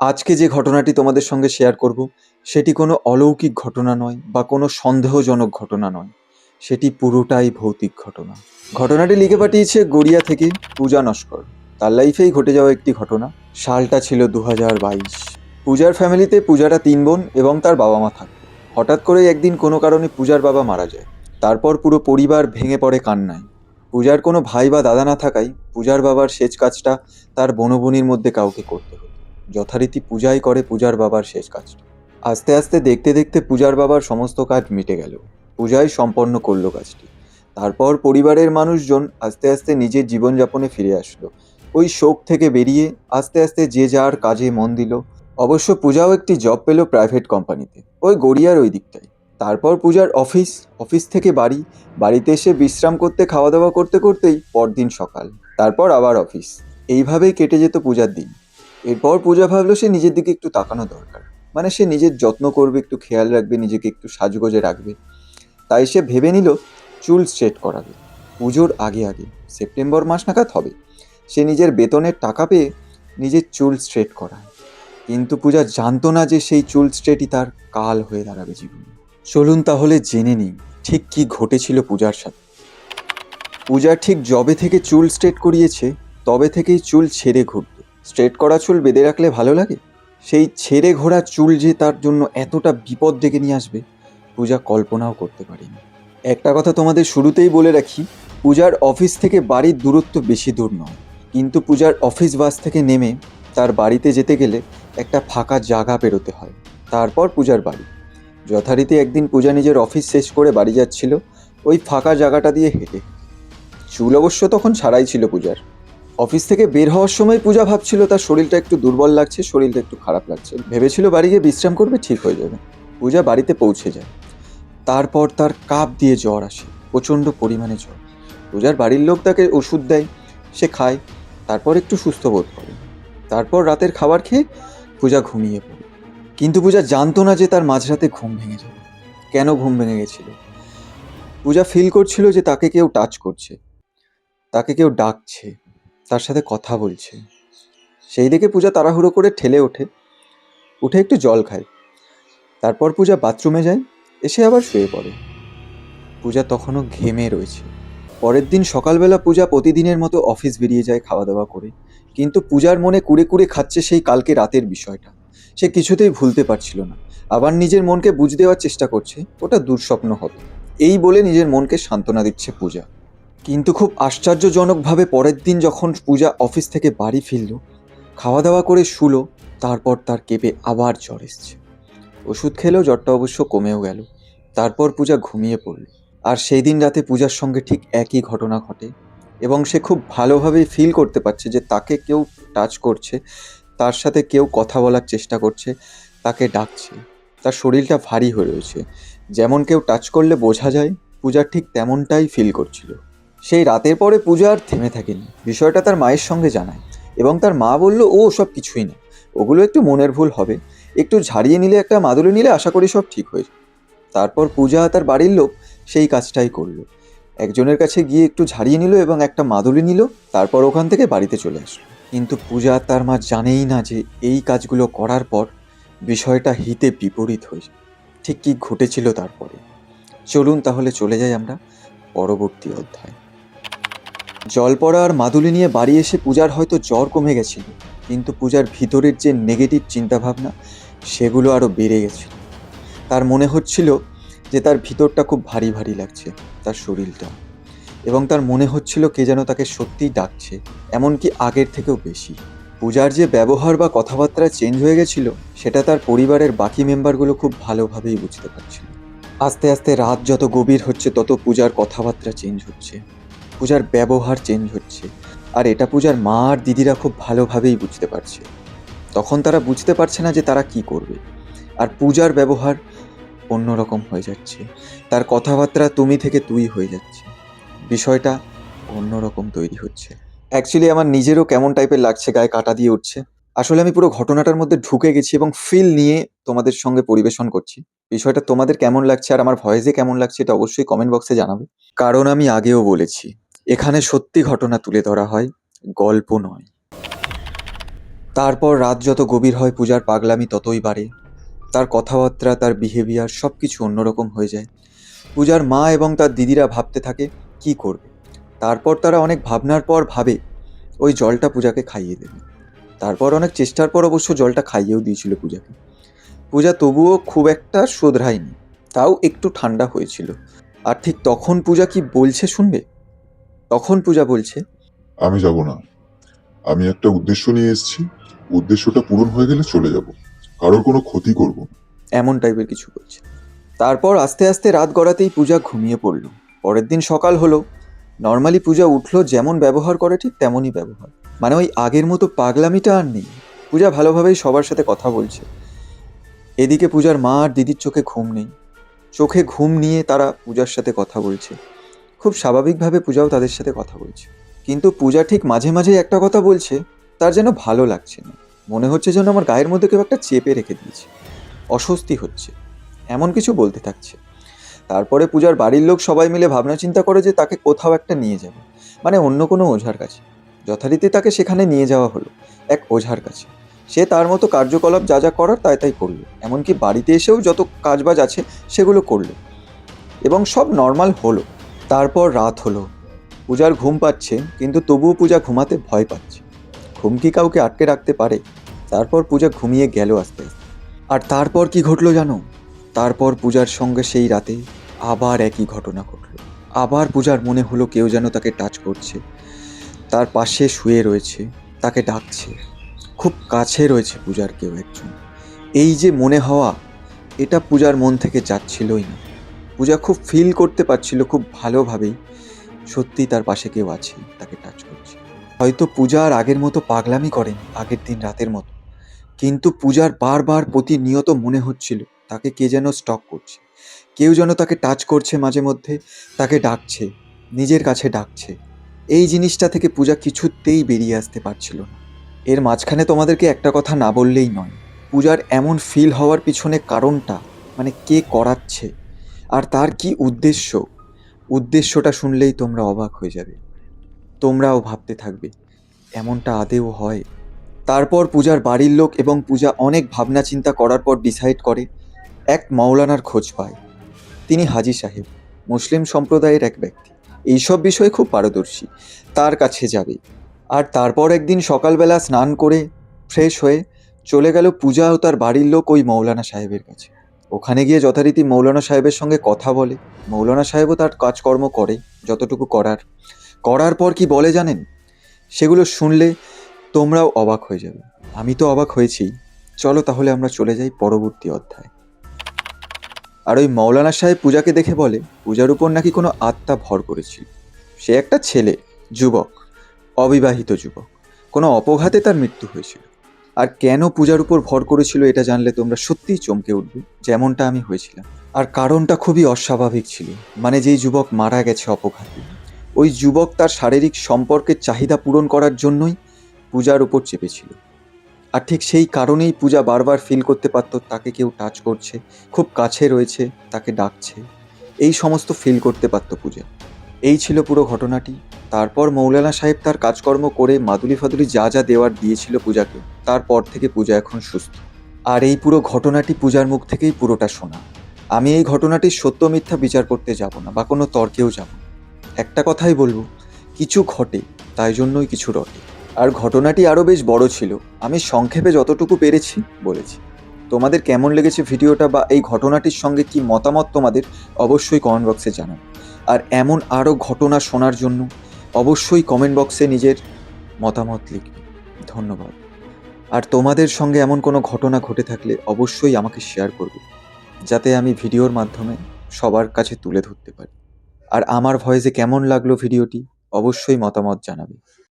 আজকে যে ঘটনাটি তোমাদের সঙ্গে শেয়ার করব সেটি কোনো অলৌকিক ঘটনা নয় বা কোনো সন্দেহজনক ঘটনা নয়, সেটি পুরোটাই ভৌতিক ঘটনা। ঘটনাটি লিখে পাঠিয়েছে গড়িয়া থেকে পূজা নস্কর। তার লাইফেই ঘটে যাওয়া একটি ঘটনা। সালটা ছিল 2022। পূজার ফ্যামিলিতে পূজারা 3 বোন এবং তার বাবা মা থাকত। হঠাৎ করে একদিন কোনো কারণে পূজার বাবা মারা যায়। তারপর পুরো পরিবার ভেঙে পড়ে কান্নায়। পূজার কোনো ভাই বা দাদা না থাকায় পূজার বাবার শেষ কাজটা তার বোনবনির মধ্যে কাউকে করতে হতো। যথারীতি পূজাই করে পূজার বাবার শেষ কাজটা। আস্তে আস্তে দেখতে দেখতে পূজার বাবার সমস্ত কাজ মিটে গেল। পূজাই সম্পন্ন করলো কাজটি। তারপর পরিবারের মানুষজন আস্তে আস্তে নিজের জীবনযাপনে ফিরে আসলো। ওই শোক থেকে বেরিয়ে আস্তে আস্তে যে যার কাজে মন দিল। অবশ্য পূজাও একটি জব পেল প্রাইভেট কোম্পানিতে, ওই গড়িয়ার ওই দিকটায়। তারপর পূজার অফিস থেকে বাড়ি, বাড়িতে এসে বিশ্রাম করতে খাওয়া দাওয়া করতে করতেই পরদিন সকাল, তারপর আবার অফিস। এইভাবেই কেটে যেত পূজার দিন। এরপর পূজা ভাবলো সে নিজের দিকে একটু তাকানো দরকার, মানে সে নিজের যত্ন করবে, একটু খেয়াল রাখবে, নিজেকে একটু সাজগোজে রাখবে। তাই সে ভেবে নিল চুল স্ট্রেট করাবে। পুজোর আগে আগে সেপ্টেম্বর মাস নাগাদ হবে। সে নিজের বেতনের টাকা পেয়ে নিজের চুল স্ট্রেট করায়। কিন্তু পূজা জানতো না যে সেই চুল স্ট্রেটই তার কাল হয়ে দাঁড়াবে জীবনে। চলুন তাহলে জেনে নিই ঠিক কি ঘটেছিল পূজার সাথে। পূজা ঠিক যবে থেকে চুল স্ট্রেট করিয়েছে তবে থেকেই চুল ছেড়ে ঘুরত। স্ট্রেট করা চুল বেঁধে রাখলে ভালো লাগে? সেই ছেড়ে ঘোরা চুল যে তার জন্য এতটা বিপদ ডেকে নিয়ে আসবে পূজা কল্পনাও করতে পারেনি। একটা কথা তোমাদের শুরুতেই বলে রাখি, পূজার অফিস থেকে বাড়ির দূরত্ব বেশি দূর নয়। কিন্তু পূজার অফিস বাস থেকে নেমে তার বাড়িতে যেতে গেলে একটা ফাঁকা জায়গা পেরোতে হয়, তারপর পূজার বাড়ি। যথারীতি একদিন পূজা নিজের অফিস শেষ করে বাড়ি যাচ্ছিল ওই ফাঁকা জায়গাটা দিয়ে হেঁটে। চুল অবশ্য তখন ছাড়াই ছিল পূজার। অফিস থেকে বের হওয়ার সময় পূজা ভাবছিল তার শরীরটা একটু দুর্বল লাগছে, শরীরটা একটু খারাপ লাগছে। ভেবেছিল বাড়ি গিয়ে বিশ্রাম করবে, ঠিক হয়ে যাবে। পূজা বাড়িতে পৌঁছে যায়। তারপর তার কাঁপ দিয়ে জ্বর আসে, প্রচণ্ড পরিমাণে জ্বর। পূজার বাড়ির লোক তাকে ওষুধ দেয়, সে খায়, তারপর একটু সুস্থ বোধ করে। তারপর রাতের খাবার খেয়ে পূজা ঘুমিয়ে পড়ে। কিন্তু পূজা জানতো না যে তার মাঝরাতে ঘুম ভেঙে যাবে। কেন ঘুম ভেঙে গেছিল? পূজা ফিল করছিল যে তাকে কেউ টাচ করছে, তাকে কেউ ডাকছে, তার সাথে কথা বলছে। সেই দেখে পূজা তাড়াহুড়ো করে ঠেলে ওঠে, উঠে একটু জল খায়। তারপর পূজা বাথরুমে যায়, এসে আবার শুয়ে পড়ে। পূজা তখনও ঘেমে রয়েছে। পরের দিন সকালবেলা পূজা প্রতিদিনের মতো অফিস বেরিয়ে যায় খাওয়া দাওয়া করে। কিন্তু পূজার মনে কুড়ে কুড়ে খাচ্ছে সেই কালকে রাতের বিষয়টা। সে কিছুতেই ভুলতে পারছিল না। আবার নিজের মনকে বুঝ দেওয়ার চেষ্টা করছে ওটা দুঃস্বপ্ন হবে, এই বলে নিজের মনকে সান্ত্বনা দিচ্ছে পূজা। কিন্তু খুব আশ্চর্যজনকভাবে পরের দিন যখন পূজা অফিস থেকে বাড়ি ফিরল, খাওয়া দাওয়া করে শুলো, তারপর তার কেঁপে আবার জ্বর এসছে। ওষুধ খেলেও জ্বরটা অবশ্য কমেও গেল। তারপর পূজা ঘুমিয়ে পড়ল। আর সেই দিন রাতে পূজার সঙ্গে ঠিক একই ঘটনা ঘটে। এবং সে খুব ভালোভাবেই ফিল করতে পারছে যে তাকে কেউ টাচ করছে, তার সাথে কেউ কথা বলার চেষ্টা করছে, তাকে ডাকছে। তার শরীরটা ভারী হয়ে রয়েছে, যেমন কেউ টাচ করলে বোঝা যায় পূজা ঠিক তেমনটাই ফিল করছিল। সেই রাতের পরে পূজা আর থেমে থাকেনি, বিষয়টা তার মায়ের সঙ্গে জানায়। এবং তার মা বলল ও সব কিছুই না, ওগুলো একটু মনের ভুল হবে, একটু ঝাড়িয়ে নিলে, একটা মাদুলি নিলে আশা করি সব ঠিক হয়ে যাবে। তারপর পূজা তার বাড়ির লোক সেই কাজটাই করলো। একজনের কাছে গিয়ে একটু ঝাড়িয়ে নিল এবং একটা মাদুলি নিল, তারপর ওখান থেকে বাড়িতে চলে আসলো। কিন্তু পূজা তার মা জানেই না যে এই কাজগুলো করার পর বিষয়টা হিতে বিপরীত হয়ে যায়। ঠিক কী ঘটেছিল তারপরে চলুন তাহলে চলে যাই আমরা পরবর্তী অধ্যায়। জল পড়া আর মাদুলি নিয়ে বাড়ি এসে পূজার হয়তো জ্বর কমে গেছিল, কিন্তু পূজার ভিতরের যে নেগেটিভ চিন্তাভাবনা সেগুলো আরও বেড়ে গেছিল। তার মনে হচ্ছিল যে তার ভিতরটা খুব ভারী ভারী লাগছে, তার শরীরটা। এবং তার মনে হচ্ছিল কে যেন তাকে সত্যিই ডাকছে, এমনকি আগের থেকেও বেশি। পূজার যে ব্যবহার বা কথাবার্তা চেঞ্জ হয়ে গেছিল সেটা তার পরিবারের বাকি মেম্বারগুলো খুব ভালোভাবেই বুঝতে পারছিল। আস্তে আস্তে রাত যত গভীর হচ্ছে তত পূজার কথাবার্তা চেঞ্জ হচ্ছে, পূজার ব্যবহার চেঞ্জ হচ্ছে। আর এটা পূজার মা আর দিদিরা খুব ভালোভাবেই বুঝতে পারছে। তখন তারা বুঝতে পারছে না যে তারা কি করবে। আর পূজার ব্যবহার অন্যরকম হয়ে যাচ্ছে, তার কথাবার্তা তুমি থেকে তুই হয়ে যাচ্ছে, বিষয়টা অন্যরকম তৈরি হচ্ছে। অ্যাকচুয়ালি আমার নিজেরও কেমন টাইপের লাগছে, গায়ে কাঁটা দিয়ে উঠছে। আসলে আমি পুরো ঘটনাটার মধ্যে ঢুকে গেছি এবং ফিল নিয়ে তোমাদের সঙ্গে পরিবেশন করছি। বিষয়টা তোমাদের কেমন লাগছে আর আমার ভয়েসে কেমন লাগছে এটা অবশ্যই কমেন্ট বক্সে জানাবে। কারণ আমি আগেও বলেছি, এখানে সত্যি ঘটনা তুলে ধরা হয়, গল্প নয়। তারপর রাত যত গভীর হয় পূজার পাগলামি ততই বাড়ে। তার কথাবার্তা, তার বিহেভিয়ার সব কিছু অন্যরকম হয়ে যায়। পূজার মা এবং তার দিদিরা ভাবতে থাকে কি করবে। তারপর তারা অনেক ভাবনার পর ভাবে ওই জলটা পূজাকে খাইয়ে দেবে। তারপর অনেক চেষ্টার পর অবশ্য জলটা খাইয়েও দিয়েছিল পূজাকে। পূজা তবুও খুব একটা শোধরায়নি, তাও একটু ঠান্ডা হয়েছিল। আর ঠিক তখন পূজা কি বলছে শুনবে? তখন পূজা বলছে, আমি যাব না। আমি একটা উদ্দেশ্য নিয়ে এসেছি, উদ্দেশ্যটা পূরণ হয়ে গেলে চলে যাব, কারোর কোনো ক্ষতি করব না। এমন টাইপের কিছু বলছে। তারপর আস্তে আস্তে রাত গড়াতেই পূজা ঘুমিয়ে পড়ল। পরের দিন সকাল হলো। নর্মালি পূজা উঠলো, যেমন ব্যবহার করে ঠিক তেমনই ব্যবহার, মানে ওই আগের মতো পাগলামিটা আর নেই। পূজা ভালোভাবেই সবার সাথে কথা বলছে। এদিকে পূজার মা আর দিদির চোখে ঘুম নেই। চোখে ঘুম নিয়ে তারা পূজার সাথে কথা বলছে। খুব স্বাভাবিকভাবে পূজাও তাদের সাথে কথা বলছে। কিন্তু পূজা ঠিক মাঝে মাঝে একটা কথা বলছে, তার যেন ভালো লাগছে না। মনে হচ্ছে যেন আমার গায়ের মধ্যে কেউ একটা চেপে রেখে দিয়েছে, অস্বস্তি হচ্ছে, এমন কিছু বলতে থাকছে। তারপরে পূজার বাড়ির লোক সবাই মিলে ভাবনা চিন্তা করে যে তাকে কোথাও একটা নিয়ে যাবে, মানে অন্য কোনো ওঝার কাছে। যথারীতি তাকে সেখানে নিয়ে যাওয়া হলো, এক ওঝার কাছে। সে তার মতো কার্যকলাপ যা যা করার তাই তাই করলো, এমনকি বাড়িতে এসেও যত কাজবাজ আছে সেগুলো করলো, এবং সব নর্মাল হলো। তারপর রাত হলো। পূজার ঘুম পাচ্ছে, কিন্তু তবুও পূজা ঘুমাতে ভয় পাচ্ছে। ঘুম কি কাউকে আটকে রাখতে পারে? তারপর পূজা ঘুমিয়ে গেল আস্তে আস্তে। আর তারপর কি ঘটলো জানো? তারপর পূজার সঙ্গে সেই রাতে আবার একই ঘটনা ঘটলো। আবার পূজার মনে হলো কেউ যেন তাকে টাচ করছে, তার পাশে শুয়ে রয়েছে, তাকে ডাকছে। খুব কাছে রয়েছে পূজার কেউ একজন। এই যে মনে হওয়া, এটা পূজার মন থেকে যাচ্ছিলই না। পূজা খুব ফিল করতে পারছিল খুব ভালোভাবেই, সত্যি তার পাশে কেউ আছে, তাকে টাচ করছে। হয়তো পূজা আর আগের মতো পাগলামি করেন আগের দিন রাতের মতো, কিন্তু পূজার বারবার প্রতিনিয়ত মনে হচ্ছিল তাকে কে যেন স্টক করছে। কেউ যেন তাকে টাচ করছে মাঝে মধ্যে, তাকে ডাকছে, নিজের কাছে ডাকছে। এই জিনিসটা থেকে পূজা কিছুতেই বেরিয়ে আসতে পারছিল না। এর মাঝখানে তোমাদেরকে একটা কথা না বললেই নয়, পূজার এমন ফিল হওয়ার পিছনে কারণটা, মানে কে করাচ্ছে আর তার কি উদ্দেশ্য, উদ্দেশ্যটা শুনলেই তোমরা অবাক হয়ে যাবে। তোমরাও ভাবতে থাকবে এমনটা আদেও হয়। তারপর পূজার বাড়ির লোক এবং পূজা অনেক ভাবনা চিন্তা করার পর ডিসাইড করে এক মাওলানার খোঁজ পায়। তিনি হাজি সাহেব, মুসলিম সম্প্রদায়ের এক ব্যক্তি, এইসব বিষয়ে খুব পারদর্শী। তার কাছে যাবে। আর তারপর একদিন সকালবেলা স্নান করে ফ্রেশ হয়ে চলে গেল পূজা ও তার বাড়ির লোক ওই মৌলানা সাহেবের কাছে। ওখানে গিয়ে যথারীতি মৌলানা সাহেবের সঙ্গে কথা বলে। মৌলানা সাহেবও তার কাজকর্ম করে যতটুকু করার। করার পর কি বলে জানেন? সেগুলো শুনলে তোমরাও অবাক হয়ে যাবে। আমি তো অবাক হয়েছি। চলো তাহলে আমরা চলে যাই পরবর্তী অধ্যায়। আর ওই মৌলানা সাহেব পূজাকে দেখে বলে পূজার উপর নাকি কোনো আত্মা ভর করেছিল। সে একটা ছেলে, যুবক, অবিবাহিত যুবক, কোনো অপঘাতে তার মৃত্যু হয়েছিল। আর কেন পূজার উপর ভর করেছিল এটা জানলে তোমরা সত্যিই চমকে উঠবে, যেমনটা আমি হয়েছিলাম। আর কারণটা খুবই অস্বাভাবিক ছিল, মানে যেই যুবক মারা গেছে অপঘাতে, ওই যুবক তার শারীরিক সম্পর্কের চাহিদা পূরণ করার জন্যই পূজার উপর চেপেছিল। আর ঠিক সেই কারণেই পূজা বারবার ফিল করতে পারত তাকে কেউ টাচ করছে, খুব কাছে রয়েছে, তাকে ডাকছে। এই সমস্ত ফিল করতে পারত পূজা। এই ছিল পুরো ঘটনাটি। তারপর মৌলানা সাহেব তার কাজকর্ম করে মাদুলি ফাদুলি যা যা দেওয়ার দিয়েছিল পূজাকে, তারপর থেকে পূজা এখন সুস্থ। আর এই পুরো ঘটনাটি পূজার মুখ থেকেই পুরোটা শোনা। আমি এই ঘটনাটির সত্য মিথ্যা বিচার করতে যাব না বা কোনো তর্কেও যাব না। একটা কথাই বলবো, কিছু ঘটে তাই জন্যই কিছু রটে। আর ঘটনাটি আরও বেশ বড় ছিল, আমি সংক্ষেপে যতটুকু পেরেছি বলেছি। তোমাদের কেমন লেগেছে ভিডিওটা বা এই ঘটনাটির সঙ্গে কি মতামত তোমাদের, অবশ্যই কমেন্ট বক্সে জানাবে। আর এমন আরও ঘটনা শোনার জন্য অবশ্যই কমেন্ট বক্সে নিজের মতামত লিখবে। ধন্যবাদ। আর তোমাদের সঙ্গে এমন কোনো ঘটনা ঘটে থাকলে অবশ্যই আমাকে শেয়ার করবে, যাতে আমি ভিডিওর মাধ্যমে সবার কাছে তুলে ধরতে পারি। আর আমার ভয়েসে কেমন লাগলো ভিডিওটি অবশ্যই মতামত জানাবে।